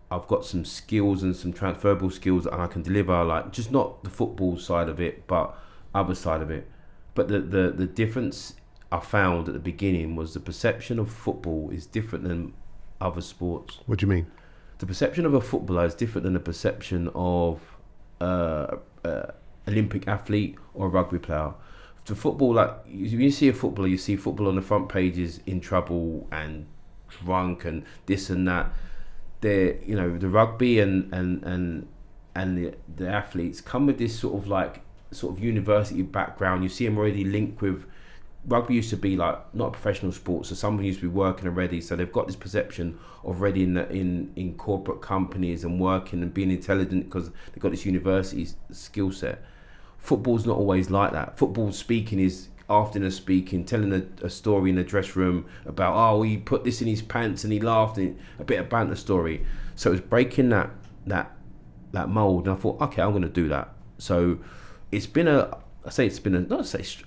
I've got some skills and some transferable skills that I can deliver, like just not the football side of it, but other side of it. But the difference I found at the beginning was the perception of football is different than other sports. What do you mean? The perception of a footballer is different than the perception of Olympic athlete or a rugby player. The football, like you see a footballer, you see football on the front pages in trouble and drunk and this and that. The rugby and the athletes come with this sort of university background. You see them already linked with rugby. Used to be like not a professional sport, so somebody used to be working already. So they've got this perception already in corporate companies and working and being intelligent because they've got this university skill set. Football's not always like that. Football speaking is afternoon speaking, telling a story in the dress room about, oh, he put this in his pants and he laughed, and a bit of banter story. So it was breaking that mold, and I thought, okay, I'm going to do that. So it's been a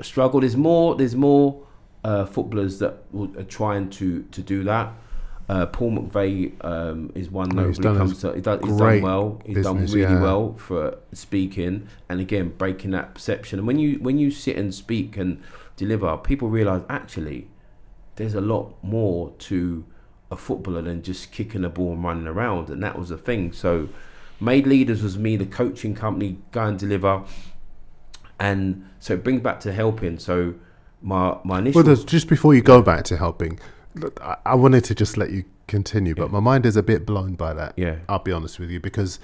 struggle. There's more footballers that are trying to do that. Paul McVeigh is one that he's done well. He's done really well for speaking, and again breaking that perception. And when you sit and speak and deliver, people realise actually there's a lot more to a footballer than just kicking the ball and running around, and that was the thing. So Made Leaders was me, the coaching company, go and deliver, and so it brings back to helping. So my initial. Well, just before you go back to helping. Look, I wanted to just let you continue, but my mind is a bit blown by that. Yeah. I'll be honest with you, because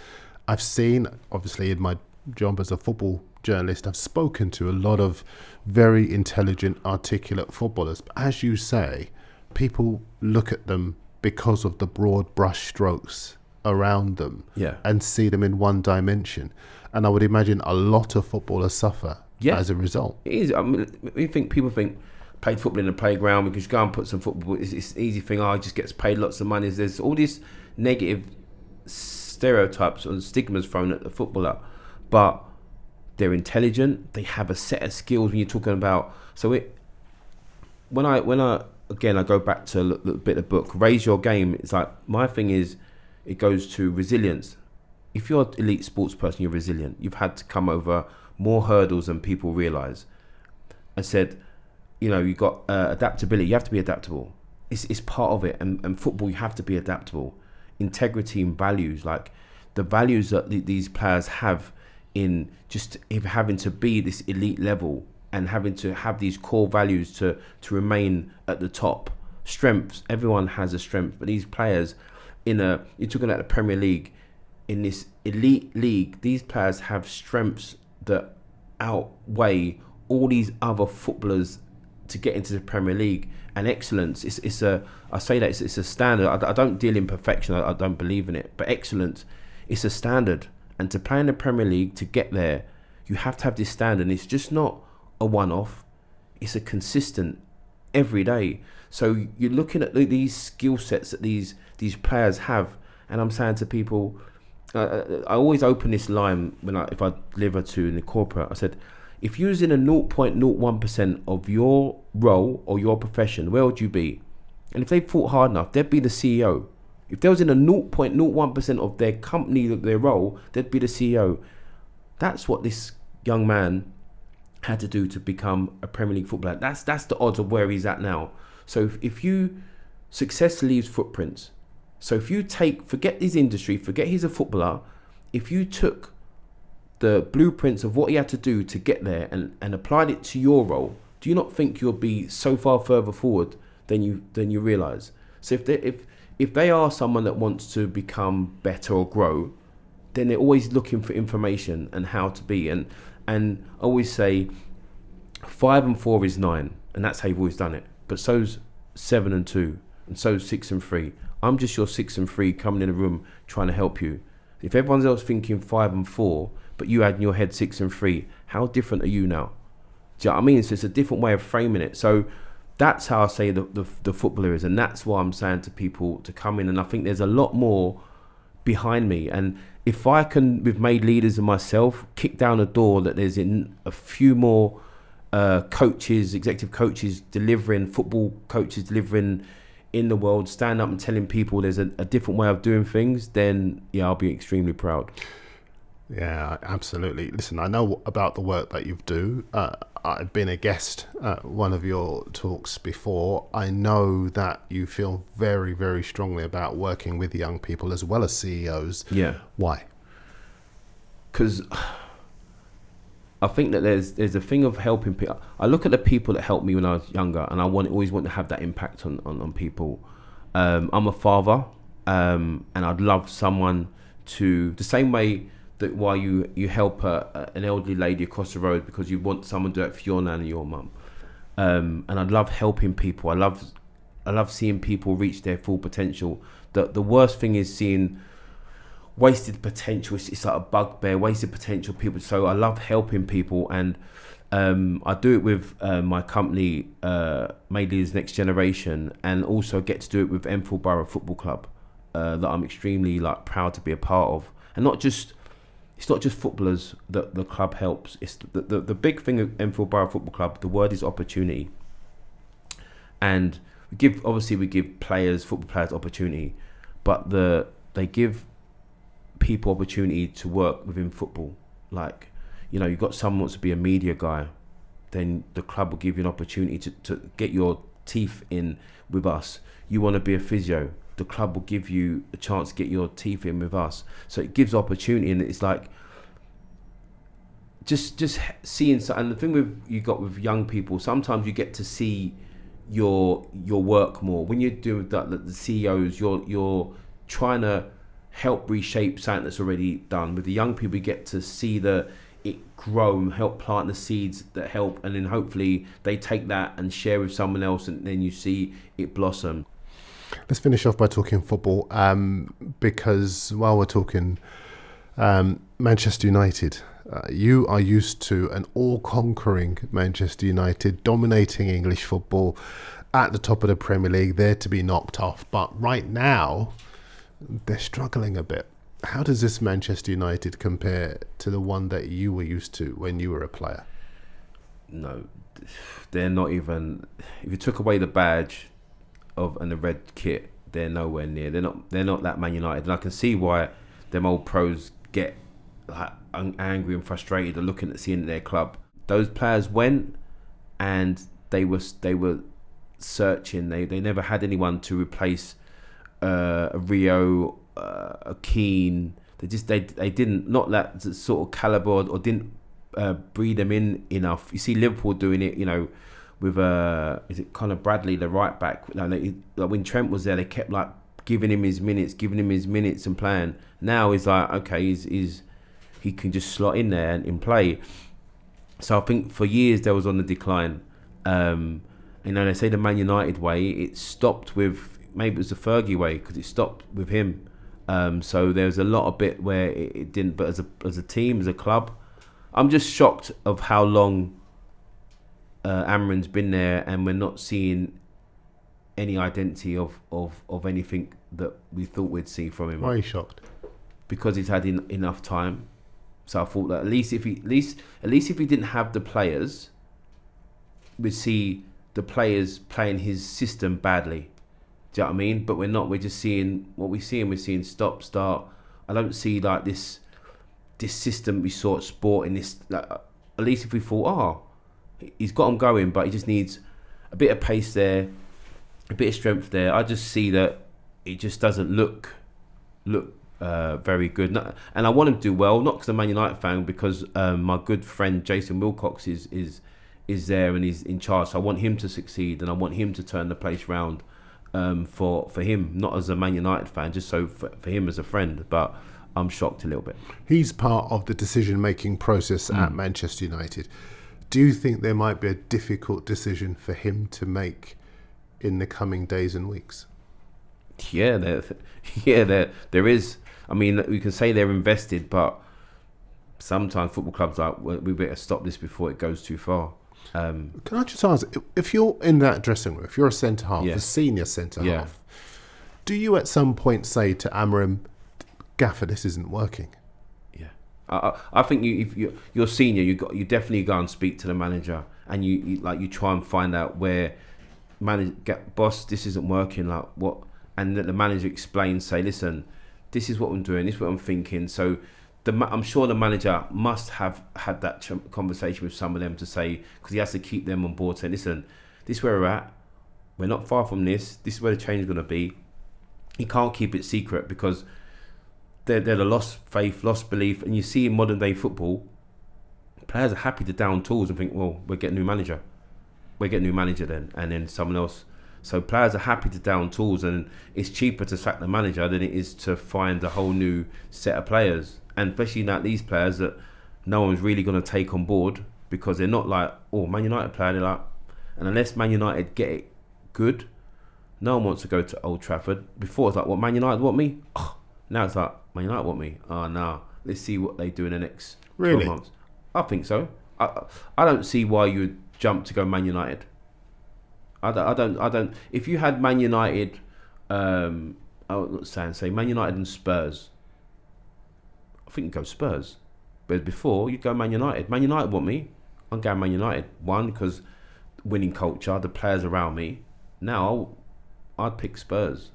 I've seen, obviously, in my job as a football journalist, I've spoken to a lot of very intelligent, articulate footballers. But as you say, people look at them because of the broad brush strokes around them and see them in one dimension. And I would imagine a lot of footballers suffer as a result. It is. I mean, people think played football in the playground because you go and put some football. It's an easy thing. He just gets paid lots of money. There's all these negative stereotypes and stigmas thrown at the footballer, but they're intelligent. They have a set of skills. When you're talking about, when I go back to a little bit of the book, Raise Your Game. It's like my thing is, it goes to resilience. If you're an elite sports person, you're resilient. You've had to come over more hurdles than people realise. I said, you got adaptability. You have to be adaptable. It's part of it. And football, you have to be adaptable. Integrity and values, like the values that these players have in just having to be this elite level and having to have these core values to remain at the top. Strengths, everyone has a strength, but these players you're talking about the Premier League, in this elite league, these players have strengths that outweigh all these other footballers to get into the Premier League. And excellence, it's a standard. I don't deal in perfection. I don't believe in it. But excellence, it's a standard. And to play in the Premier League, to get there, you have to have this standard. And it's just not a one-off. It's a consistent, every day. So you're looking at these skill sets that these players have. And I'm saying to people, I always open this line if I deliver to in the corporate. I said, if you was in a 0.01% of your role or your profession, where would you be? And if they fought hard enough, they'd be the CEO. If they was in a 0.01% of their company, their role, they'd be the CEO. That's what this young man had to do to become a Premier League footballer. That's the odds of where he's at now. So if you success leaves footprints. So if you forget his industry, forget he's a footballer, if you took the blueprints of what he had to do to get there and applied it to your role, do you not think you'll be so far further forward than you realise? So if they are someone that wants to become better or grow, then they're always looking for information and how to be. And I always say 5 and 4 is 9, and that's how you've always done it. But so's 7 and 2, and so's 6 and 3. I'm just your 6 and 3 coming in a room trying to help you. If everyone's else thinking 5 and 4, but you had in your head 6 and 3, how different are you now? Do you know what I mean? So it's a different way of framing it. So that's how I say the footballer is, and that's why I'm saying to people to come in. And I think there's a lot more behind me. And if I can, with made leaders and myself, kick down a door that there's in a few more coaches, executive coaches delivering, football coaches delivering in the world, stand up and telling people there's a different way of doing things, then yeah, I'll be extremely proud. Yeah, absolutely. Listen, I know about the work that you do. I've been a guest at one of your talks before. I know that you feel very, very strongly about working with young people as well as CEOs. Yeah. Why? Because I think that there's a thing of helping people. I look at the people that helped me when I was younger, and I always want to have that impact on people. I'm a father, and I'd love someone to, the same way that why you help an elderly lady across the road because you want someone to do it for your nan and your mum. And I love helping people. I love seeing people reach their full potential. The worst thing is seeing wasted potential. It's like a bugbear, wasted potential people. So I love helping people, and I do it with my company, Made Leaders Next Generation, and also get to do it with Enfield Borough Football Club, that I'm extremely proud to be a part of. And it's not just footballers that the club helps. It's the big thing of Enfield Borough Football Club. The word is opportunity, and we give football players opportunity, but they give people opportunity to work within football. You've got someone who wants to be a media guy, then the club will give you an opportunity to get your teeth in with us. You want to be a physio, the club will give you a chance to get your teeth in with us. So it gives opportunity, and it's like just seeing. And the thing with young people, sometimes you get to see your work more when you're doing the CEOs. You're trying to help reshape something that's already done. With the young people, you get to see it grow and help plant the seeds that help, and then hopefully they take that and share with someone else, and then you see it blossom. Let's finish off by talking football, because while we're talking Manchester United, you are used to an all-conquering Manchester United dominating English football at the top of the Premier League, there to be knocked off. But right now, they're struggling a bit. How does this Manchester United compare to the one that you were used to when you were a player? No, they're not even. If you took away the badge and the red kit, they're nowhere near. They're not that Man United, and I can see why them old pros get angry and frustrated at looking at seeing their club. Those players went, and they were searching. They never had anyone to replace a Rio, a Keane. They didn't, not that sort of caliber, or didn't breed them in enough. You see Liverpool doing it, with is it Conor Bradley, the right back? When Trent was there, they kept giving him his minutes and playing. Now he's okay, he can just slot in there and play. So I think for years they was on the decline. They say the Man United way, it stopped with, maybe it was the Fergie way, because it stopped with him. So there's a lot of bit where it didn't. But as a team, as a club, I'm just shocked of how long Amrin's been there, and we're not seeing any identity of anything that we thought we'd see from him. Why are you shocked? Because he's had enough time. So I thought that at least if he didn't have the players, we'd see the players playing his system badly. Do you know what I mean? But we're not. We're just seeing what we're seeing. We're seeing stop, start. I don't see this system we saw at Sport in this. at least if we thought, he's got him going, but he just needs a bit of pace there, a bit of strength there. I just see that it just doesn't look very good. And I want him to do well, not because I'm a Man United fan, because my good friend Jason Wilcox is there and he's in charge. So I want him to succeed and I want him to turn the place round for him, not as a Man United fan, just so for him as a friend. But I'm shocked a little bit. He's part of the decision-making process at Manchester United. Do you think there might be a difficult decision for him to make in the coming days and weeks? Yeah, there is. I mean, we can say they're invested, but sometimes football clubs are like, we better stop this before it goes too far. Can I just ask, if you're in that dressing room, if you're a centre-half, a senior centre-half, do you at some point say to Amorim, Gaffer, this isn't working? I think if you're senior, you definitely go and speak to the manager, and you try and find out where boss, this isn't working. Like what? And the manager explains, say, listen, this is what I'm doing, this is what I'm thinking. So I'm sure the manager must have had that conversation with some of them to say, because he has to keep them on board, saying, listen, this is where we're at. We're not far from this. This is where the change is going to be. He can't keep it secret because they're the lost faith, lost belief. And you see in modern day football, players are happy to down tools and think, well, we'll get a new manager. We'll get a new manager then, and then someone else. So players are happy to down tools, and it's cheaper to sack the manager than it is to find a whole new set of players. And especially not these players that no one's really going to take on board, because they're not like, Man United player. They're like, and unless Man United get it good, no one wants to go to Old Trafford. Before it's like, what, Man United want me? Now it's like, Man United want me. No. Let's see what they do in the next 12 months. I think so. I don't see why you would jump to go Man United. I don't. If you had Man United, I'm not say Man United and Spurs, I think you'd go Spurs. But before, you'd go Man United. Man United want me. I'm going Man United. One, because winning culture, the players around me. Now, I'd pick Spurs.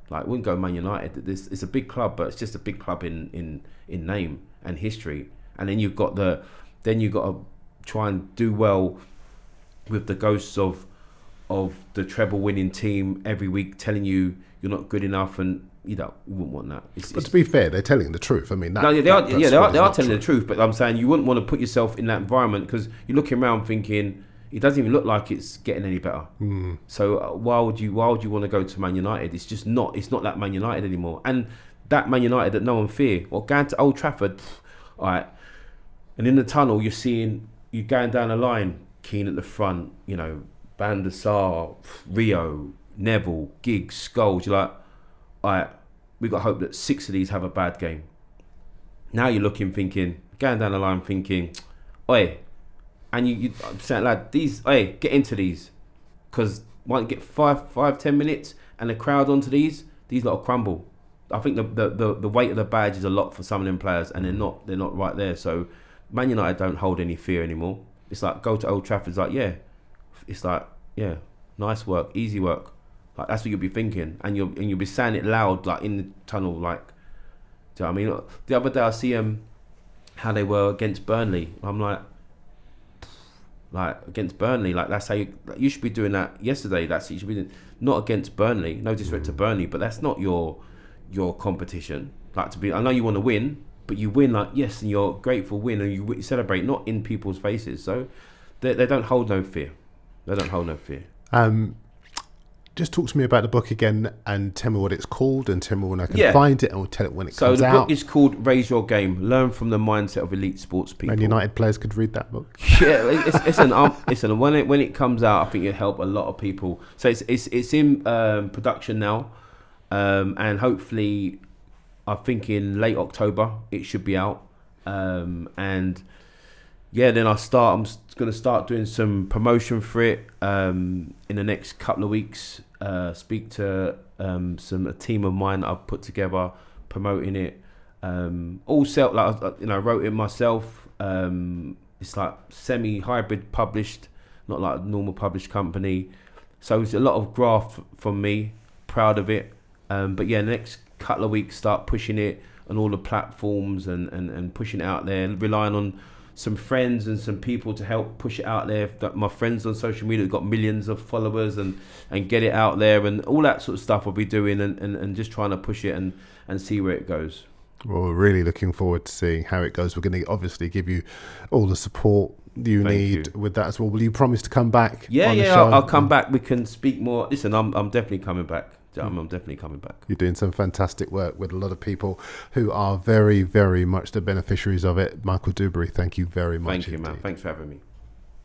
Like, I wouldn't go Man United. It's a big club, but it's just a big club in name and history. And then you've got to try and do well with the ghosts of the treble winning team every week telling you you're not good enough, and you wouldn't want that. But to be fair, they're telling the truth. I mean, they are telling the truth, but I'm saying you wouldn't want to put yourself in that environment, because you're looking around thinking it doesn't even look like it's getting any better. So why would you want to go to Man United? It's just not. It's not that Man United anymore, and that Man United that no one fear. Well, going to Old Trafford, all right, and in the tunnel you're going down the line, Keane at the front, Van der Sar, Rio, Neville, Giggs, Scholes. You're like, all right, we got hope that 6 of these have a bad game. Now you're going down the line thinking, oi, and I'm saying, lad, get into these, because once you get 5-10 minutes and the crowd onto these lot will crumble. I think the weight of the badge is a lot for some of them players, and they're not right there. So Man United don't hold any fear anymore. It's like, go to Old Trafford, it's like, it's like, nice work, easy work. Like, that's what you'll be thinking, and you'll be saying it loud, like in the tunnel. Like, do you know what I mean? The other day I see how they were against Burnley. I'm like against Burnley, like that's how you should be doing that yesterday. That's you should be doing, not against Burnley. No disrespect to Burnley, but that's not your competition. Like, to be, I know you want to win, but you win like yes, and you're grateful win, and you celebrate not in people's faces. So they don't hold no fear. They don't hold no fear. Just talk to me about the book again, and tell me what it's called, and tell me when I can find it, and we'll tell it when it comes out. So the book is called Raise Your Game: Learn from the Mindset of Elite Sports People. Man United players could read that book. Listen, when it comes out, I think it'll help a lot of people. So it's in production now, and hopefully, I think in late October it should be out, and. Then I'm going to start doing some promotion for it in the next couple of weeks. Speak to a team of mine that I've put together, promoting it. All self, wrote it myself. It's like semi-hybrid published, not like a normal published company. So it's a lot of graft from me. Proud of it. The next couple of weeks start pushing it on all the platforms and pushing it out there, and relying on some friends and some people to help push it out there. My friends on social media have got millions of followers and get it out there, and all that sort of stuff I'll be doing, and just trying to push it and see where it goes. Well, we're really looking forward to seeing how it goes. We're going to obviously give you all the support you need with that as well. Will you promise to come back? Yeah, I'll come back. We can speak more. Listen, I'm definitely coming back. I'm definitely coming back. You're doing some fantastic work with a lot of people who are very, very much the beneficiaries of it. Michael Duberry, thank you very much. Thank you, man. Thanks for having me.